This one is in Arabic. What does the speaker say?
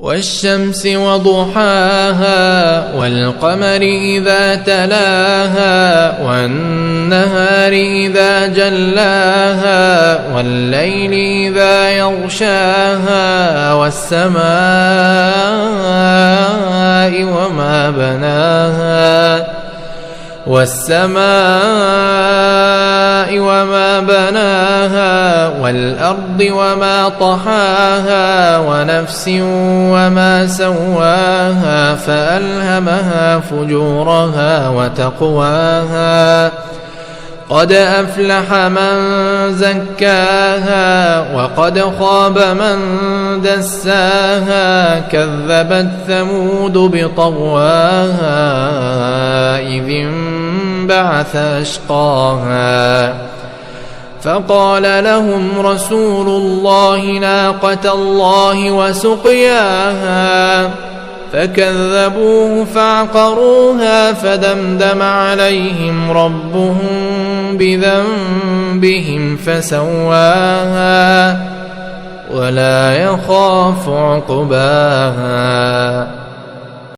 والشمس وضحاها والقمر إذا تلاها والنهار إذا جلاها والليل إذا يغشاها والسماء وما بناها والأرض وما طحاها ونفس وما سواها فألهمها فجورها وتقواها قد أفلح من زكاها وقد خاب من دساها كذبت ثمود بطغواها إذ انبعث أشقاها فقال لهم رسول الله ناقة الله وسقياها فكذبوه فعقروها فدمدم عليهم ربهم بذنبهم فسواها ولا يخاف عقباها.